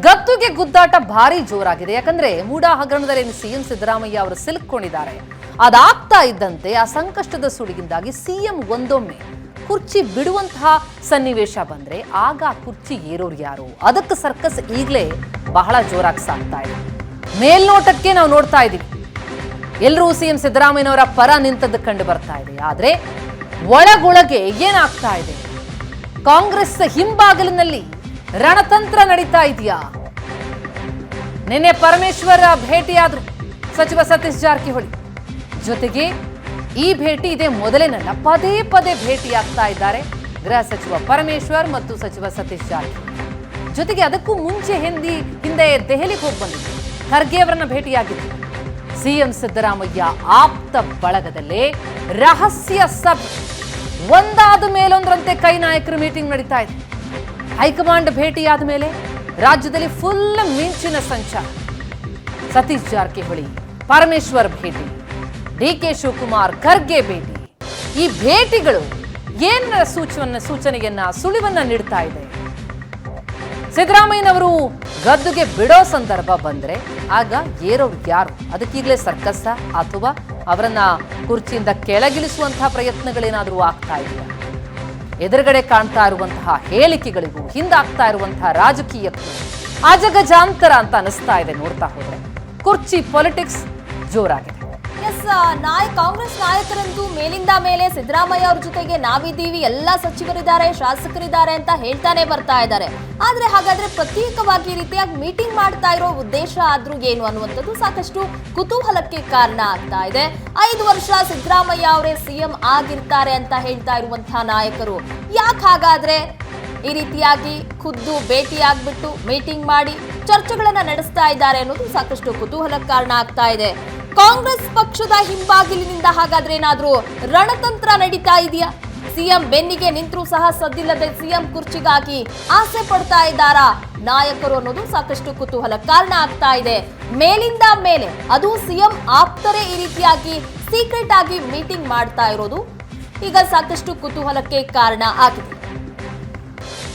ಗದ್ದುಗೆ ಗುದ್ದಾಟ ಭಾರಿ ಜೋರಾಗಿದೆ. ಯಾಕಂದ್ರೆ ಮೂಡಾ ಹಗರಣದಲ್ಲಿ ಸಿಎಂ ಸಿದ್ದರಾಮಯ್ಯ ಅವರು ಸಿಲುಕೊಂಡಿದ್ದಾರೆ. ಅದಾಗ್ತಾ ಇದ್ದಂತೆ ಆ ಸಂಕಷ್ಟದ ಸುಳಿಗಿಂದಾಗಿ ಸಿಎಂ ಒಂದೊಮ್ಮೆ ಕುರ್ಚಿ ಬಿಡುವಂತಹ ಸನ್ನಿವೇಶ ಬಂದ್ರೆ ಆಗ ಕುರ್ಚಿ ಏರೋರು ಯಾರು? ಅದಕ್ಕೆ ಸರ್ಕಸ್ ಈಗಲೇ ಬಹಳ ಜೋರಾಗಿ ಸಾಗ್ತಾ ಇದೆ. ಮೇಲ್ನೋಟಕ್ಕೆ ನಾವು ನೋಡ್ತಾ ಇದೀವಿ, ಎಲ್ಲರೂ ಸಿಎಂ ಸಿದ್ದರಾಮಯ್ಯನವರ ಪರ ನಿಂತದ್ದು ಕಂಡು ಬರ್ತಾ ಇದೆ. ಆದ್ರೆ ಒಳಗೊಳಗೆ ಏನಾಗ್ತಾ ಇದೆ? ಕಾಂಗ್ರೆಸ್ ಹಿಂಬಾಗಿಲಿನಲ್ಲಿ ರಣತಂತ್ರ ನಡೀತಾ ಇದೆಯಾ? ನಿನ್ನೆ ಪರಮೇಶ್ವರ್ ಭೇಟಿಯಾದ್ರು ಸಚಿವ ಸತೀಶ್ ಜಾರಕಿಹೊಳಿ ಜೊತೆಗೆ. ಈ ಭೇಟಿ ಇದೆ ಮೊದಲೇನಲ್ಲ, ಪದೇ ಪದೇ ಭೇಟಿಯಾಗ್ತಾ ಇದ್ದಾರೆ ಗೃಹ ಸಚಿವ ಪರಮೇಶ್ವರ್ ಮತ್ತು ಸಚಿವ ಸತೀಶ್ ಜಾರಕಿಹೊಳಿ ಜೊತೆಗೆ. ಅದಕ್ಕೂ ಮುಂಚೆ ಹಿಂದೆ ದೆಹಲಿಗೆ ಹೋಗಿ ಬಂದಿದ್ರು, ಖರ್ಗೆ ಅವರನ್ನ ಭೇಟಿಯಾಗಿದ್ರು. ಸಿಎಂ ಸಿದ್ದರಾಮಯ್ಯ ಆಪ್ತ ಬಳಗದಲ್ಲೇ ರಹಸ್ಯ ಸಭೆ, ಒಂದಾದ ಮೇಲೊಂದರಂತೆ ಕೈ ನಾಯಕರ ಮೀಟಿಂಗ್ ನಡೀತಾ ಇದೆ. ಹೈಕಮಾಂಡ್ ಭೇಟಿಯಾದ ಮೇಲೆ ರಾಜ್ಯದಲ್ಲಿ ಫುಲ್ ಮಿಂಚಿನ ಸಂಚಾರ. ಸತೀಶ್ ಜಾರಕಿಹೊಳಿ ಪರಮೇಶ್ವರ್ ಭೇಟಿ, ಡಿಕೆ ಶಿವಕುಮಾರ್ ಖರ್ಗೆ ಭೇಟಿ. ಈ ಭೇಟಿಗಳು ಏನ ಸೂಚನೆಯನ್ನ ಸುಳಿವನ್ನ ನೀಡ್ತಾ ಇದೆ? ಸಿದ್ದರಾಮಯ್ಯನವರು ಗದ್ದುಗೆ ಬಿಡೋ ಸಂದರ್ಭ ಬಂದ್ರೆ ಆಗ ಏರೋರು ಯಾರು? ಅದಕ್ಕೀಗಲೇ ಸರ್ಕಸ್ಸ ಅಥವಾ ಅವರನ್ನ ಕುರ್ಚಿಯಿಂದ ಕೆಳಗಿಳಿಸುವಂತಹ ಪ್ರಯತ್ನಗಳೇನಾದರೂ ಆಗ್ತಾ ಇದೆಯಾ? ಎದುರುಗಡೆ ಕಾಣ್ತಾ ಇರುವಂತಹ ಹೇಳಿಕೆಗಳಿಗೂ ಹಿಂದಾಗ್ತಾ ಇರುವಂತಹ ರಾಜಕೀಯಕ್ಕೂ ಅಜಗಜಾಂತರ ಅಂತ ಅನಿಸ್ತಾ ಇದೆ. ನೋಡ್ತಾ ಹೋದ್ರೆ ಕುರ್ಚಿ ಪೊಲಿಟಿಕ್ಸ್ ಜೋರಾಗಿದೆ. ಕಾಂಗ್ರೆಸ್ ನಾಯಕರಂತೂ ಮೇಲಿಂದ ಮೇಲೆ ಸಿದ್ದರಾಮಯ್ಯ ಅವ್ರ ಜೊತೆಗೆ ನಾವಿದ್ದೀವಿ, ಎಲ್ಲಾ ಸಚಿವರಿದ್ದಾರೆ, ಶಾಸಕರಿದ್ದಾರೆ ಅಂತ ಹೇಳ್ತಾನೆ ಬರ್ತಾ ಇದ್ದಾರೆ. ಆದ್ರೆ ಹಾಗಾದ್ರೆ ಪ್ರತ್ಯೇಕವಾಗಿ ರೀತಿಯಾಗಿ ಮೀಟಿಂಗ್ ಮಾಡ್ತಾ ಇರೋ ಉದ್ದೇಶ ಆದ್ರೂ ಏನು ಅನ್ನುವಂಥದ್ದು ಸಾಕಷ್ಟು ಕುತೂಹಲಕ್ಕೆ ಕಾರಣ ಆಗ್ತಾ ಇದೆ. 5 ವರ್ಷ ಸಿದ್ದರಾಮಯ್ಯ ಅವರೇ ಸಿಎಂ ಆಗಿರ್ತಾರೆ ಅಂತ ಹೇಳ್ತಾ ಇರುವಂತಹ ನಾಯಕರು ಯಾಕೆ ಹಾಗಾದ್ರೆ ಈ ರೀತಿಯಾಗಿ ಖುದ್ದು ಭೇಟಿಯಾಗ್ಬಿಟ್ಟು ಮೀಟಿಂಗ್ ಮಾಡಿ ಚರ್ಚೆಗಳನ್ನ ನಡೆಸ್ತಾ ಇದ್ದಾರೆ ಅನ್ನೋದು ಸಾಕಷ್ಟು ಕುತೂಹಲಕ್ಕೆ ಕಾರಣ ಆಗ್ತಾ ಇದೆ. ಕಾಂಗ್ರೆಸ್ ಪಕ್ಷದ ಹಿಂಬಾಗಿಲಿನಿಂದ ಹಾಗಾದ್ರೆ ಏನಾದ್ರೂ ರಣತಂತ್ರ ನಡೀತಾ ಇದೆಯಾ? ಸಿಎಂ ಬೆನ್ನಿಗೆ ನಿಂತರೂ ಸಹ ಸದ್ದಿಲ್ಲದೆ ಸಿಎಂ ಕುರ್ಚಿಗಾಗಿ ಆಸೆ ಪಡ್ತಾ ಇದ್ದಾರಾ ನಾಯಕರು ಅನ್ನೋದು ಸಾಕಷ್ಟು ಕುತೂಹಲ ಕಾರಣ ಆಗ್ತಾ ಇದೆ. ಮೇಲಿಂದ ಮೇಲೆ ಅದು ಸಿಎಂ ಆಪ್ತರೇ ಈ ರೀತಿಯಾಗಿ ಸೀಕ್ರೆಟ್ ಆಗಿ ಮೀಟಿಂಗ್ ಮಾಡ್ತಾ ಇರೋದು ಈಗ ಸಾಕಷ್ಟು ಕುತೂಹಲಕ್ಕೆ ಕಾರಣ ಆಗಿದೆ.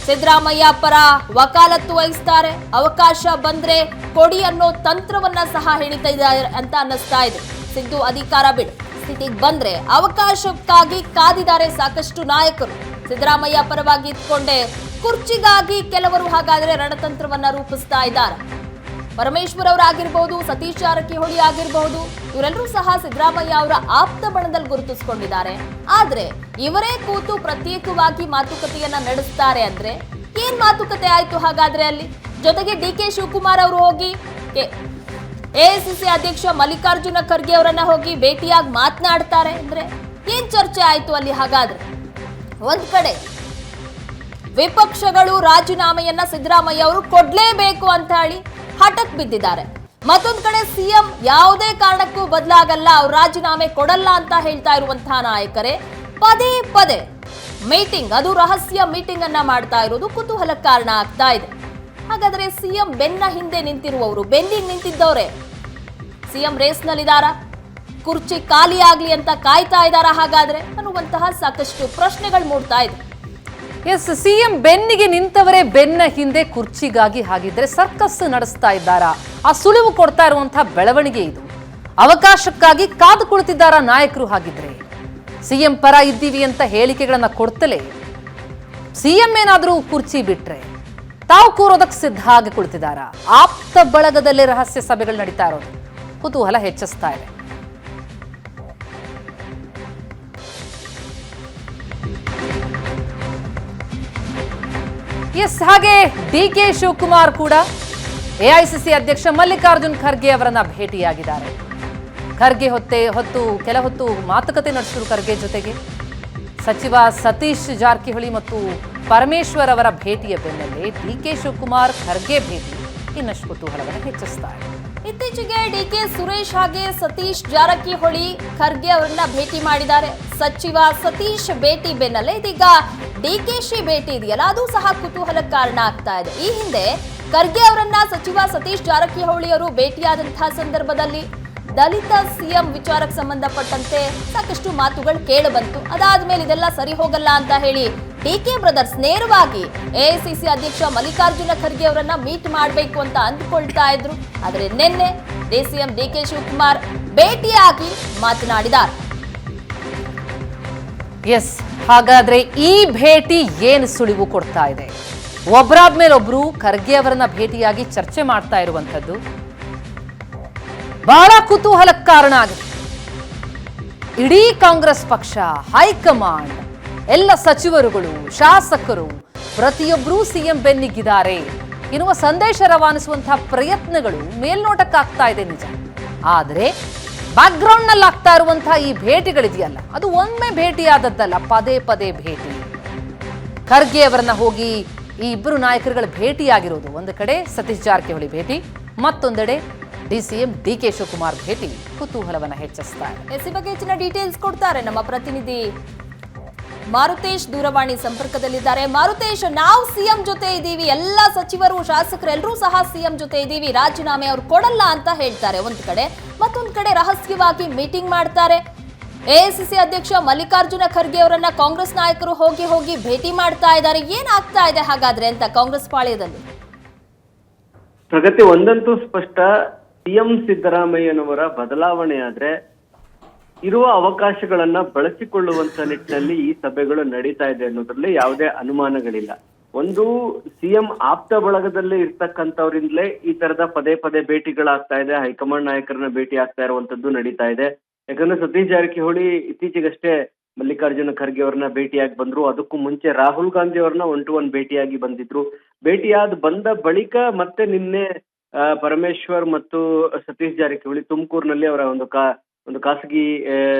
ಸಿದ್ದರಾಮಯ್ಯ ಪರ ವಕಾಲತ್ತು ವಹಿಸ್ತಾರೆ, ಅವಕಾಶ ಬಂದ್ರೆ ಕೊಡಿ ಅನ್ನೋ ತಂತ್ರವನ್ನ ಸಹ ಹೇಳಿತಾ ಇದ್ದಾರೆ ಅಂತ ಅನ್ನಿಸ್ತಾ ಇದೆ. ಸಿದ್ದು ಅಧಿಕಾರ ಬಿಡು ಸ್ಥಿತಿಗೆ ಬಂದ್ರೆ ಅವಕಾಶಕ್ಕಾಗಿ ಕಾದಿದ್ದಾರೆ ಸಾಕಷ್ಟು ನಾಯಕರು. ಸಿದ್ದರಾಮಯ್ಯ ಪರವಾಗಿ ಇಟ್ಕೊಂಡೆ ಕುರ್ಚಿಗಾಗಿ ಕೆಲವರು ಹಾಗಾದ್ರೆ ರಣತಂತ್ರವನ್ನ ರೂಪಿಸ್ತಾ ಇದ್ದಾರೆ. ಪರಮೇಶ್ವರ್ ಅವರಾಗಿರ್ಬಹುದು, ಸತೀಶ್ ಜಾರಕಿಹೊಳಿ ಆಗಿರಬಹುದು, ಇವರೆಲ್ಲರೂ ಸಹ ಸಿದ್ದರಾಮಯ್ಯ ಅವರ ಆಪ್ತ ಬಣದಲ್ಲಿ ಗುರುತಿಸಿಕೊಂಡಿದ್ದಾರೆ. ಆದ್ರೆ ಇವರೇ ಕೂತು ಪ್ರತ್ಯೇಕವಾಗಿ ಮಾತುಕತೆಯನ್ನ ನಡೆಸ್ತಾರೆ ಅಂದ್ರೆ ಏನ್ ಮಾತುಕತೆ ಆಯ್ತು ಹಾಗಾದ್ರೆ ಅಲ್ಲಿ? ಜೊತೆಗೆ ಡಿಕೆ ಶಿವಕುಮಾರ್ ಅವರು ಹೋಗಿ ಎಐಸಿಸಿ ಅಧ್ಯಕ್ಷ ಮಲ್ಲಿಕಾರ್ಜುನ ಖರ್ಗೆ ಅವರನ್ನ ಹೋಗಿ ಭೇಟಿಯಾಗಿ ಮಾತನಾಡ್ತಾರೆ ಅಂದ್ರೆ ಏನ್ ಚರ್ಚೆ ಆಯ್ತು ಅಲ್ಲಿ ಹಾಗಾದ್ರೆ? ಒಂದ್ ಕಡೆ ವಿಪಕ್ಷಗಳು ರಾಜೀನಾಮೆಯನ್ನ ಸಿದ್ದರಾಮಯ್ಯ ಅವರು ಕೊಡ್ಲೇಬೇಕು ಅಂತ ಹೇಳಿ ಹಠಕ್ ಬಿದ್ದಿದ್ದಾರೆ. ಮತ್ತೊಂದ್ ಕಡೆ ಸಿಎಂ ಯಾವುದೇ ಕಾರಣಕ್ಕೂ ಬದಲಾಗಲ್ಲ, ಅವ್ರು ರಾಜೀನಾಮೆ ಕೊಡಲ್ಲ ಅಂತ ಹೇಳ್ತಾ ಇರುವಂತಹ ನಾಯಕರೇ ಪದೇ ಪದೇ ಮೀಟಿಂಗ್, ಅದು ರಹಸ್ಯ ಮೀಟಿಂಗ್ ಅನ್ನ ಮಾಡ್ತಾ ಇರೋದು ಕುತೂಹಲ ಕಾರಣ ಆಗ್ತಾ ಇದೆ. ಹಾಗಾದ್ರೆ ಸಿಎಂ ಬೆನ್ನ ಹಿಂದೆ ನಿಂತಿರುವವರು, ಬೆನ್ನಿಗೆ ನಿಂತಿದ್ದವರೇ ಸಿಎಂ ರೇಸ್ನಲ್ಲಿದ್ದಾರಾ? ಕುರ್ಚಿ ಖಾಲಿ ಆಗ್ಲಿ ಅಂತ ಕಾಯ್ತಾ ಇದ್ದಾರಾ ಹಾಗಾದ್ರೆ ಅನ್ನುವಂತಹ ಸಾಕಷ್ಟು ಪ್ರಶ್ನೆಗಳು ಮೂಡ್ತಾ ಇದೆ. ಎಸ್, ಸಿಎಂ ಬೆನ್ನಿಗೆ ನಿಂತವರೇ ಬೆನ್ನ ಹಿಂದೆ ಕುರ್ಚಿಗಾಗಿ ಹಾಗಿದ್ರೆ ಸರ್ಕಸ್ ನಡೆಸ್ತಾ ಇದ್ದಾರಾ? ಆ ಸುಳಿವು ಕೊಡ್ತಾ ಇರುವಂತಹ ಬೆಳವಣಿಗೆ ಇದು. ಅವಕಾಶಕ್ಕಾಗಿ ಕಾದು ಕುಳಿತಿದ್ದಾರಾ ನಾಯಕರು? ಹಾಗಿದ್ರೆ ಸಿಎಂ ಪರ ಇದ್ದೀವಿ ಅಂತ ಹೇಳಿಕೆಗಳನ್ನ ಕೊಡ್ತಲೇ ಸಿಎಂ ಏನಾದ್ರೂ ಕುರ್ಚಿ ಬಿಟ್ರೆ ತಾವು ಕೂರೋದಕ್ಕೆ ಸಿದ್ಧ ಆಗಿ ಕುಳಿತಿದ್ದಾರಾ? ಆಪ್ತ ಬಳಗದಲ್ಲೇ ರಹಸ್ಯ ಸಭೆಗಳು ನಡೀತಾ ಇರೋದು ಕುತೂಹಲ ಹೆಚ್ಚಿಸ್ತಾ ಇದೆ. ಎಸ್, ಹಾಗೆ ಡಿಕೆ ಶಿವಕುಮಾರ್ ಕೂಡ ಎಐಸಿಸಿ ಅಧ್ಯಕ್ಷ ಮಲ್ಲಿಕಾರ್ಜುನ್ ಖರ್ಗೆ ಅವರನ್ನ ಭೇಟಿಯಾಗಿದ್ದಾರೆ. ಖರ್ಗೆ ಕೆಲ ಹೊತ್ತು ಮಾತುಕತೆ ನಡೆಸಿದ್ರು ಖರ್ಗೆ ಜೊತೆಗೆ. ಸಚಿವ ಸತೀಶ್ ಜಾರಕಿಹೊಳಿ ಮತ್ತು ಪರಮೇಶ್ವರ್ ಅವರ ಭೇಟಿಯ ಬೆನ್ನಲ್ಲೇ ಡಿಕೆ ಶಿವಕುಮಾರ್ ಖರ್ಗೆ ಭೇಟಿ ಇನ್ನಷ್ಟು ಕುತೂಹಲವನ್ನು ಹೆಚ್ಚಿಸ್ತಾ ಇದೆ. ಇತ್ತೀಚೆಗೆ ಡಿಕೆ ಸುರೇಶ್ ಹಾಗೆ ಸತೀಶ್ ಜಾರಕಿಹೊಳಿ ಖರ್ಗೆ ಅವರನ್ನ ಭೇಟಿ ಮಾಡಿದ್ದಾರೆ. ಸಚಿವ ಸತೀಶ್ ಭೇಟಿ ಬೆನ್ನಲ್ಲೇ ಇದೀಗ ಡಿಕೆಶಿ ಭೇಟಿ ಇದೆಯಲ್ಲ, ಅದು ಸಹ ಕುತೂಹಲ ಕಾರಣ ಆಗ್ತಾ ಇದೆ. ಈ ಹಿಂದೆ ಖರ್ಗೆ ಅವರನ್ನ ಸಚಿವ ಸತೀಶ್ ಜಾರಕಿಹೊಳಿ ಅವರು ಭೇಟಿಯಾದಂತಹ ಸಂದರ್ಭದಲ್ಲಿ ದಲಿತ ಸಿಎಂ ವಿಚಾರಕ್ಕೆ ಸಂಬಂಧಪಟ್ಟಂತೆ ಸಾಕಷ್ಟು ಮಾತುಗಳು ಕೇಳಿ ಬಂತು. ಅದಾದ್ಮೇಲೆ ಇದೆಲ್ಲ ಸರಿ ಹೋಗಲ್ಲ ಅಂತ ಹೇಳಿ ಡಿಕೆ ಬ್ರದರ್ಸ್ ನೇರವಾಗಿ ಎಐಸಿಸಿ ಅಧ್ಯಕ್ಷ ಮಲ್ಲಿಕಾರ್ಜುನ ಖರ್ಗೆ ಅವರನ್ನ ಮೀಟ್ ಮಾಡಬೇಕು ಅಂತ ಅಂದ್ಕೊಳ್ತಾ ಇದ್ರು. ಆದರೆ ನಿನ್ನೆ ಡಿಸಿಎಂ ಡಿಕೆ ಶಿವಕುಮಾರ್ ಭೇಟಿಯಾಗಿ ಮಾತನಾಡಿದ್ದಾರೆ. ಎಸ್, ಹಾಗಾದ್ರೆ ಈ ಭೇಟಿ ಏನು ಸುಳಿವು ಕೊಡ್ತಾ ಇದೆ? ಒಬ್ಬರಾದ್ಮೇಲೆ ಒಬ್ರು ಖರ್ಗೆ ಅವರನ್ನ ಭೇಟಿಯಾಗಿ ಚರ್ಚೆ ಮಾಡ್ತಾ ಇರುವಂತದ್ದು ಬಹಳ ಕುತೂಹಲಕ್ಕೆ ಕಾರಣ ಆಗಿದೆ. ಇಡೀ ಕಾಂಗ್ರೆಸ್ ಪಕ್ಷ, ಹೈಕಮಾಂಡ್, ಎಲ್ಲ ಸಚಿವರುಗಳು, ಶಾಸಕರು ಪ್ರತಿಯೊಬ್ಬರೂ ಸಿಎಂ ಬೆನ್ನಿಗಿದ್ದಾರೆ ಎನ್ನುವ ಸಂದೇಶ ರವಾನಿಸುವಂತಹ ಪ್ರಯತ್ನಗಳು ಮೇಲ್ನೋಟಕ್ಕಾಗ್ತಾ ಇದೆ ನಿಜ. ಆದರೆ ಬ್ಯಾಕ್ಗ್ರೌಂಡ್ ನಲ್ಲಿ ಆಗ್ತಾ ಇರುವಂತಹ ಈ ಭೇಟಿಗಳಿದೆಯಲ್ಲ, ಅದು ಒಮ್ಮೆ ಭೇಟಿಯಾದದ್ದಲ್ಲ, ಪದೇ ಪದೇ ಭೇಟಿ. ಖರ್ಗೆ ಅವರನ್ನ ಹೋಗಿ ಈ ಇಬ್ಬರು ನಾಯಕರುಗಳ ಭೇಟಿಯಾಗಿರೋದು, ಒಂದು ಕಡೆ ಸತೀಶ್ ಜಾರಕಿಹೊಳಿ ಭೇಟಿ, ಮತ್ತೊಂದೆಡೆ ಡಿಸಿಎಂ ಡಿಕೆ ಶಿವಕುಮಾರ್ ಭೇಟಿ ಕುತೂಹಲವನ್ನ ಹೆಚ್ಚಿಸ್ತಾ ಇದೆ. ಈ ಬಗ್ಗೆ ಹೆಚ್ಚಿನ ಡೀಟೇಲ್ಸ್ ಕೊಡ್ತಾರೆ ನಮ್ಮ ಪ್ರತಿನಿಧಿ ಮಾರುತೇಶ್, ದೂರವಾಣಿ ಸಂಪರ್ಕದಲ್ಲಿದ್ದಾರೆ. ಮಾರುತೇಶ್, ನಾವು ಸಿಎಂ ಜೊತೆ ಇದ್ದೀವಿ, ಎಲ್ಲ ಸಚಿವರು ಶಾಸಕರು ಎಲ್ಲರೂ ಸಹ ಸಿಎಂ ಜೊತೆ ಇದ್ದೀವಿ, ರಾಜೀನಾಮೆ ಅವ್ರು ಕೊಡಲ್ಲ ಅಂತ ಹೇಳ್ತಾರೆ ಒಂದ್ ಕಡೆ, ಮತ್ತೊಂದ್ ಕಡೆ ರಹಸ್ಯವಾಗಿ ಮೀಟಿಂಗ್ ಮಾಡ್ತಾರೆ. ಎಐಸಿಸಿ ಅಧ್ಯಕ್ಷ ಮಲ್ಲಿಕಾರ್ಜುನ ಖರ್ಗೆ ಅವರನ್ನ ಕಾಂಗ್ರೆಸ್ ನಾಯಕರು ಹೋಗಿ ಭೇಟಿ ಮಾಡ್ತಾ ಇದ್ದಾರೆ. ಏನಾಗ್ತಾ ಇದೆ ಹಾಗಾದ್ರೆ ಅಂತ ಕಾಂಗ್ರೆಸ್ ಪಾಳ್ಯದಲ್ಲಿ? ಪ್ರಗತಿ ಒಂದಂತೂ ಸ್ಪಷ್ಟ, ಸಿಎಂ ಸಿದ್ದರಾಮಯ್ಯನವರ ಬದಲಾವಣೆ ಆದ್ರೆ ಇರುವ ಅವಕಾಶಗಳನ್ನ ಬಳಸಿಕೊಳ್ಳುವಂತ ನಿಟ್ಟಿನಲ್ಲಿ ಈ ಸಭೆಗಳು ನಡೀತಾ ಇದೆ ಅನ್ನೋದ್ರಲ್ಲಿ ಯಾವುದೇ ಅನುಮಾನಗಳಿಲ್ಲ. ಒಂದು, ಸಿಎಂ ಆಪ್ತ ಬಳಗದಲ್ಲೇ ಇರ್ತಕ್ಕಂಥವ್ರಿಂದಲೇ ಈ ತರದ ಪದೇ ಪದೇ ಭೇಟಿಗಳಾಗ್ತಾ ಇದೆ, ಹೈಕಮಾಂಡ್ ನಾಯಕರನ್ನ ಭೇಟಿ ಆಗ್ತಾ ಇರುವಂತದ್ದು ನಡೀತಾ ಇದೆ. ಯಾಕಂದ್ರೆ ಸತೀಶ್ ಜಾರಕಿಹೊಳಿ ಇತ್ತೀಚೆಗಷ್ಟೇ ಮಲ್ಲಿಕಾರ್ಜುನ ಖರ್ಗೆ ಅವ್ರನ್ನ ಭೇಟಿಯಾಗಿ ಬಂದ್ರು. ಅದಕ್ಕೂ ಮುಂಚೆ ರಾಹುಲ್ ಗಾಂಧಿ ಅವ್ರನ್ನ 1-to-1 ಭೇಟಿಯಾಗಿ ಬಂದಿದ್ರು. ಬಂದ ಬಳಿಕ ಮತ್ತೆ ನಿನ್ನೆ ಪರಮೇಶ್ವರ್ ಮತ್ತು ಸತೀಶ್ ಜಾರಕಿಹೊಳಿ ತುಮಕೂರಿನಲ್ಲಿ ಅವರ ಒಂದು ಖಾಸಗಿ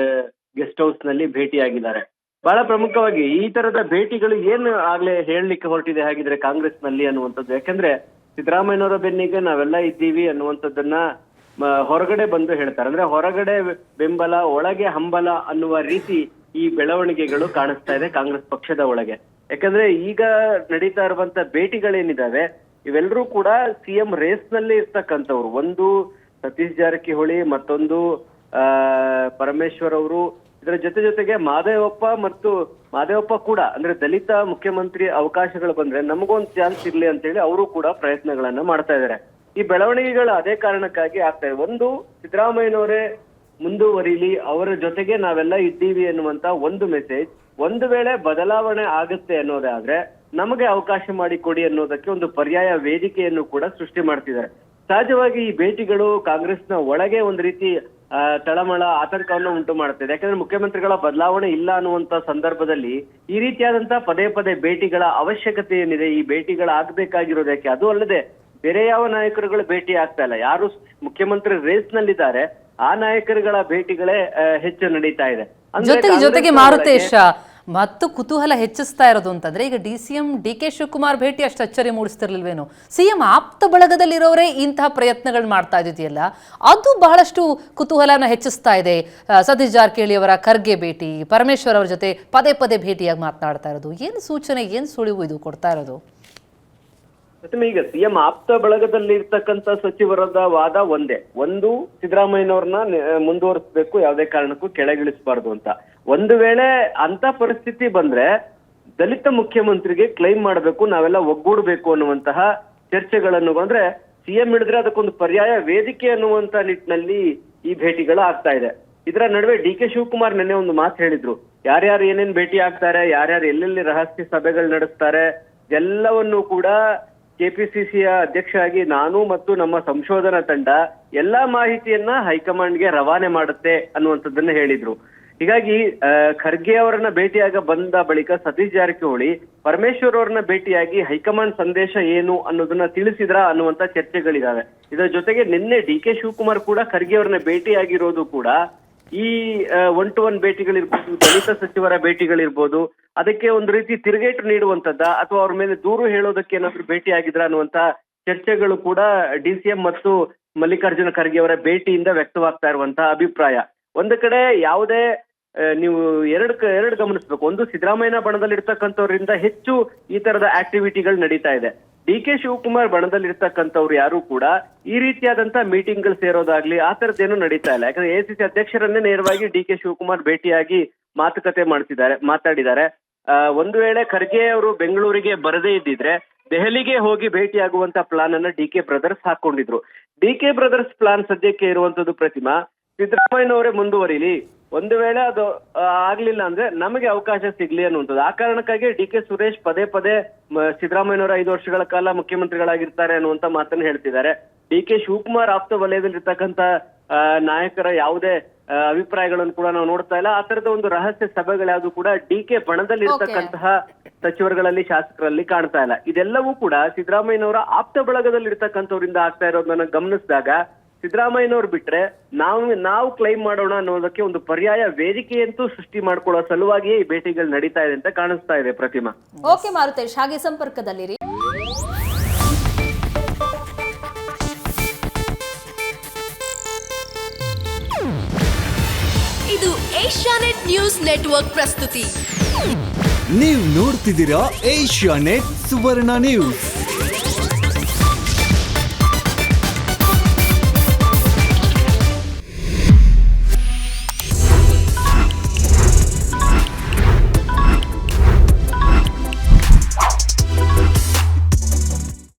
ಗೆಸ್ಟ್ ಹೌಸ್ ನಲ್ಲಿ ಭೇಟಿಯಾಗಿದ್ದಾರೆ. ಬಹಳ ಪ್ರಮುಖವಾಗಿ ಈ ತರದ ಭೇಟಿಗಳು ಏನು ಆಗ್ಲೇ ಹೇಳಲಿಕ್ಕೆ ಹೊರಟಿದೆ ಹಾಗಿದ್ರೆ ಕಾಂಗ್ರೆಸ್ ನಲ್ಲಿ ಅನ್ನುವಂಥದ್ದು. ಯಾಕಂದ್ರೆ ಸಿದ್ದರಾಮಯ್ಯನವರ ಬೆನ್ನಿಗೆ ನಾವೆಲ್ಲ ಇದ್ದೀವಿ ಅನ್ನುವಂಥದ್ದನ್ನ ಹೊರಗಡೆ ಬಂದು ಹೇಳ್ತಾರೆ. ಅಂದ್ರೆ ಹೊರಗಡೆ ಬೆಂಬಲ, ಒಳಗೆ ಹಂಬಲ ಅನ್ನುವ ರೀತಿ ಈ ಬೆಳವಣಿಗೆಗಳು ಕಾಣಿಸ್ತಾ ಇದೆ ಕಾಂಗ್ರೆಸ್ ಪಕ್ಷದ ಒಳಗೆ. ಯಾಕಂದ್ರೆ ಈಗ ನಡೀತಾ ಇರುವಂತ ಭೇಟಿಗಳೇನಿದಾವೆ ಇವೆಲ್ಲರೂ ಕೂಡ ಸಿಎಂ ರೇಸ್ ನಲ್ಲಿ ಇರ್ತಕ್ಕಂಥವ್ರು. ಒಂದು ಸತೀಶ್ ಜಾರಕಿಹೊಳಿ, ಮತ್ತೊಂದು ಪರಮೇಶ್ವರ್ ಅವರು, ಇದರ ಜೊತೆಗೆ ಮಾದೇವಪ್ಪ ಕೂಡ ಅಂದ್ರೆ ದಲಿತ ಮುಖ್ಯಮಂತ್ರಿ ಅವಕಾಶಗಳು ಬಂದ್ರೆ ನಮಗೊಂದು ಚಾನ್ಸ್ ಇರ್ಲಿ ಅಂತ ಹೇಳಿ ಅವರು ಕೂಡ ಪ್ರಯತ್ನಗಳನ್ನ ಮಾಡ್ತಾ ಇದ್ದಾರೆ. ಈ ಬೆಳವಣಿಗೆಗಳು ಅದೇ ಕಾರಣಕ್ಕಾಗಿ ಆಗ್ತಾ ಇದೆ. ಒಂದು, ಸಿದ್ದರಾಮಯ್ಯನವರೇ ಮುಂದುವರಿಲಿ, ಅವರ ಜೊತೆಗೆ ನಾವೆಲ್ಲ ಇದ್ದೀವಿ ಅನ್ನುವಂತ ಒಂದು ಮೆಸೇಜ್. ಒಂದು ವೇಳೆ ಬದಲಾವಣೆ ಆಗುತ್ತೆ ಅನ್ನೋದಾದ್ರೆ ನಮಗೆ ಅವಕಾಶ ಮಾಡಿಕೊಡಿ ಅನ್ನೋದಕ್ಕೆ ಒಂದು ಪರ್ಯಾಯ ವೇದಿಕೆಯನ್ನು ಕೂಡ ಸೃಷ್ಟಿ ಮಾಡ್ತಿದ್ದಾರೆ. ಸಹಜವಾಗಿ ಈ ಭೇಟಿಗಳು ಕಾಂಗ್ರೆಸ್ನ ಒಳಗೆ ಒಂದು ರೀತಿ ತಳಮಳ, ಆತಂಕವನ್ನು ಉಂಟು ಮಾಡುತ್ತಿದೆ. ಯಾಕಂದ್ರೆ ಮುಖ್ಯಮಂತ್ರಿಗಳ ಬದಲಾವಣೆ ಇಲ್ಲ ಅನ್ನುವಂತ ಸಂದರ್ಭದಲ್ಲಿ ಈ ರೀತಿಯಾದಂತಹ ಪದೇ ಪದೇ ಭೇಟಿಗಳ ಅವಶ್ಯಕತೆ ಏನಿದೆ, ಈ ಭೇಟಿಗಳ ಆಗ್ಬೇಕಾಗಿರೋದು ಯಾಕೆ? ಅದು ಅಲ್ಲದೆ ಬೇರೆ ಯಾವ ನಾಯಕರುಗಳು ಭೇಟಿ ಆಗ್ತಾ ಇಲ್ಲ, ಯಾರು ಮುಖ್ಯಮಂತ್ರಿ ರೇಸ್ ನಲ್ಲಿದ್ದಾರೆ ಆ ನಾಯಕರುಗಳ ಭೇಟಿಗಳೇ ಹೆಚ್ಚು ನಡೀತಾ ಇದೆ. ಜೊತೆಗೆ ಮಾರುತೇಶ, ಮತ್ತು ಕುತೂಹಲ ಹೆಚ್ಚಿಸ್ತಾ ಇರೋದು ಅಂತಂದ್ರೆ, ಈಗ ಡಿಸಿಎಂ ಡಿಕೆ ಶಿವಕುಮಾರ್ ಭೇಟಿ ಅಷ್ಟು ಅಚ್ಚರಿ ಮೂಡಿಸ್ತಿರ್ಲಿಲ್ವೇನೋ, ಸಿಎಂ ಆಪ್ತ ಬಳಗದಲ್ಲಿರೋರೇ ಇಂತಹ ಪ್ರಯತ್ನಗಳು ಮಾಡ್ತಾ ಇದ್ದೀಯಲ್ಲ, ಅದು ಬಹಳಷ್ಟು ಕುತೂಹಲನ ಹೆಚ್ಚಿಸ್ತಾ ಇದೆ. ಸತೀಶ್ ಜಾರಕಿಹೊಳಿ ಅವರ ಖರ್ಗೆ ಭೇಟಿ, ಪರಮೇಶ್ವರ್ ಅವರ ಜೊತೆ ಪದೇ ಪದೇ ಭೇಟಿಯಾಗಿ ಮಾತನಾಡ್ತಾ ಇರೋದು, ಏನು ಸೂಚನೆ, ಏನು ಸುಳಿವು ಇದು ಕೊಡ್ತಾ ಇರೋದು? ಈಗ ಸಿಎಂ ಆಪ್ತ ಬಳಗದಲ್ಲಿ ಇರ್ತಕ್ಕಂಥ ಸಚಿವರದ ವಾದ ಒಂದೇ, ಒಂದು, ಸಿದ್ದರಾಮಯ್ಯನವ್ರನ್ನ ಮುಂದುವರಿಸಬೇಕು, ಯಾವುದೇ ಕಾರಣಕ್ಕೂ ಕೆಳಗಿಳಿಸಬಾರ್ದು ಅಂತ. ಒಂದು ವೇಳೆ ಅಂತ ಪರಿಸ್ಥಿತಿ ಬಂದ್ರೆ ದಲಿತ ಮುಖ್ಯಮಂತ್ರಿಗೆ ಕ್ಲೈಮ್ ಮಾಡಬೇಕು, ನಾವೆಲ್ಲ ಒಗ್ಗೂಡ್ಬೇಕು ಅನ್ನುವಂತಹ ಚರ್ಚೆಗಳನ್ನು ಬಂದ್ರೆ ಸಿಎಂ ಹಿಡಿದ್ರೆ ಅದಕ್ಕೊಂದು ಪರ್ಯಾಯ ವೇದಿಕೆ ಅನ್ನುವಂತ ನಿಟ್ಟಿನಲ್ಲಿ ಈ ಭೇಟಿಗಳು ಆಗ್ತಾ ಇದೆ. ಇದರ ನಡುವೆ ಡಿಕೆ ಶಿವಕುಮಾರ್ ನಿನ್ನೆ ಒಂದು ಮಾತು ಹೇಳಿದ್ರು, ಯಾರ್ಯಾರು ಏನೇನ್ ಭೇಟಿ ಆಗ್ತಾರೆ, ಯಾರ್ಯಾರು ಎಲ್ಲೆಲ್ಲಿ ರಹಸ್ಯ ಸಭೆಗಳು ನಡೆಸ್ತಾರೆ, ಎಲ್ಲವನ್ನೂ ಕೂಡ ಕೆಪಿಸಿಸಿಯ ಅಧ್ಯಕ್ಷ ಆಗಿ ನಾನು ಮತ್ತು ನಮ್ಮ ಸಂಶೋಧನಾ ತಂಡ ಎಲ್ಲಾ ಮಾಹಿತಿಯನ್ನ ಹೈಕಮಾಂಡ್ಗೆ ರವಾನೆ ಮಾಡುತ್ತೆ ಅನ್ನುವಂಥದ್ದನ್ನ ಹೇಳಿದ್ರು. ಹೀಗಾಗಿ ಖರ್ಗೆ ಅವರನ್ನ ಭೇಟಿಯಾಗ ಬಂದ ಬಳಿಕ ಸತೀಶ್ ಜಾರಕಿಹೊಳಿ ಪರಮೇಶ್ವರ್ ಅವರನ್ನ ಭೇಟಿಯಾಗಿ ಹೈಕಮಾಂಡ್ ಸಂದೇಶ ಏನು ಅನ್ನೋದನ್ನ ತಿಳಿಸಿದ್ರ ಅನ್ನುವಂತ ಚರ್ಚೆಗಳಿದಾವೆ. ಇದರ ಜೊತೆಗೆ ನಿನ್ನೆ ಡಿಕೆ ಶಿವಕುಮಾರ್ ಕೂಡ ಖರ್ಗೆ ಅವರನ್ನ ಭೇಟಿಯಾಗಿರೋದು ಕೂಡ ಈ 1-to-1 ಭೇಟಿಗಳಿರ್ಬೋದು, ದಲಿತ ಸಚಿವರ ಭೇಟಿಗಳಿರ್ಬೋದು, ಅದಕ್ಕೆ ಒಂದು ರೀತಿ ತಿರುಗೇಟು ನೀಡುವಂತದ್ದ ಅಥವಾ ಅವ್ರ ಮೇಲೆ ದೂರು ಹೇಳೋದಕ್ಕೆ ಏನಾದ್ರು ಭೇಟಿ ಆಗಿದ್ರ ಅನ್ನುವಂತ ಚರ್ಚೆಗಳು ಕೂಡ ಡಿಸಿಎಂ ಮತ್ತು ಮಲ್ಲಿಕಾರ್ಜುನ ಖರ್ಗೆ ಅವರ ಭೇಟಿಯಿಂದ ವ್ಯಕ್ತವಾಗ್ತಾ ಇರುವಂತಹ ಅಭಿಪ್ರಾಯ. ಒಂದು ಕಡೆ ಯಾವುದೇ ನೀವು ಎರಡು ಗಮನಿಸಬೇಕು. ಒಂದು, ಸಿದ್ದರಾಮಯ್ಯನ ಬಣದಲ್ಲಿ ಇರ್ತಕ್ಕಂಥವ್ರಿಂದ ಹೆಚ್ಚು ಈ ತರದ ಆಕ್ಟಿವಿಟಿಗಳು ನಡೀತಾ ಇದೆ. ಡಿಕೆ ಶಿವಕುಮಾರ್ ಬಣದಲ್ಲಿ ಇರ್ತಕ್ಕಂಥವ್ರು ಯಾರು ಕೂಡ ಈ ರೀತಿಯಾದಂತಹ ಮೀಟಿಂಗ್ ಗಳು ಸೇರೋದಾಗ್ಲಿ ಆ ತರದ್ದೇನು ನಡೀತಾ ಇಲ್ಲ. ಯಾಕಂದ್ರೆ ಎಸಿಸಿ ಅಧ್ಯಕ್ಷರನ್ನೇ ನೇರವಾಗಿ ಡಿಕೆ ಶಿವಕುಮಾರ್ ಭೇಟಿಯಾಗಿ ಮಾತುಕತೆ ಮಾತಾಡಿದ್ದಾರೆ. ಒಂದು ವೇಳೆ ಖರ್ಗೆ ಅವರು ಬೆಂಗಳೂರಿಗೆ ಬರದೇ ಇದ್ದಿದ್ರೆ ದೆಹಲಿಗೆ ಹೋಗಿ ಭೇಟಿಯಾಗುವಂತ ಪ್ಲಾನ್ ಅನ್ನ ಡಿ ಕೆ ಬ್ರದರ್ಸ್ ಹಾಕೊಂಡಿದ್ರು. ಡಿ ಕೆ ಬ್ರದರ್ಸ್ ಪ್ಲಾನ್ ಸದ್ಯಕ್ಕೆ ಇರುವಂತದ್ದು ಪ್ರತಿಮಾ, ಸಿದ್ದರಾಮಯ್ಯನವರೇ ಮುಂದುವರಿಲಿ, ಒಂದು ವೇಳೆ ಅದು ಆಗ್ಲಿಲ್ಲ ಅಂದ್ರೆ ನಮಗೆ ಅವಕಾಶ ಸಿಗ್ಲಿ ಅನ್ನುವಂಥದ್ದು. ಆ ಕಾರಣಕ್ಕಾಗಿ ಡಿ ಕೆ ಸುರೇಶ್ ಪದೇ ಪದೇ ಸಿದ್ದರಾಮಯ್ಯನವರ 5 ವರ್ಷಗಳ ಕಾಲ ಮುಖ್ಯಮಂತ್ರಿಗಳಾಗಿರ್ತಾರೆ ಅನ್ನುವಂತ ಮಾತನ್ನು ಹೇಳ್ತಿದ್ದಾರೆ. ಡಿ ಕೆ ಶಿವಕುಮಾರ್ ಆಪ್ತ ವಲಯದಲ್ಲಿರ್ತಕ್ಕಂಥ ನಾಯಕರ ಯಾವುದೇ ಅಭಿಪ್ರಾಯಗಳನ್ನು ಕೂಡ ನಾವು ನೋಡ್ತಾ ಇಲ್ಲ. ಆ ತರದ ಒಂದು ರಹಸ್ಯ ಸಭೆಗಳ್ಯಾವುದು ಕೂಡ ಡಿ ಕೆ ಬಣದಲ್ಲಿ ಇರ್ತಕ್ಕಂತಹ ಸಚಿವರುಗಳಲ್ಲಿ ಶಾಸಕರಲ್ಲಿ ಕಾಣ್ತಾ ಇಲ್ಲ. ಇದೆಲ್ಲವೂ ಕೂಡ ಸಿದ್ದರಾಮಯ್ಯನವರ ಆಪ್ತ ಬಳಗದಲ್ಲಿ ಇರ್ತಕ್ಕಂಥವ್ರಿಂದ ಆಗ್ತಾ ಇರೋದನ್ನ ಗಮನಿಸಿದಾಗ ಸಿದ್ದರಾಮಯ್ಯನವ್ರು ಬಿಟ್ರೆ ನಾವು ಕ್ಲೈಮ್ ಮಾಡೋಣ ಅನ್ನೋದಕ್ಕೆ ಒಂದು ಪರ್ಯಾಯ ವೇದಿಕೆಯಂತೂ ಸೃಷ್ಟಿ ಮಾಡ್ಕೊಳ್ಳೋ ಸಲುವಾಗಿಯೇ ಈ ಭೇಟಿಗಳು ನಡೀತಾ ಇದೆ ಅಂತ ಕಾಣಿಸ್ತಾ ಇದೆ ಪ್ರತಿಮಾ. ಓಕೆ ಮಾರುತೇಶ್, ಹಾಗೆ ಸಂಪರ್ಕದಲ್ಲಿರಿ. ಇದು ಏಷ್ಯಾನೆಟ್ ನ್ಯೂಸ್ ನೆಟ್ವರ್ಕ್ ಪ್ರಸ್ತುತಿ. ನೀವು ನೋಡ್ತಿದ್ದೀರಾ ಏಷ್ಯಾನೆಟ್ ಸುವರ್ಣ ನ್ಯೂಸ್.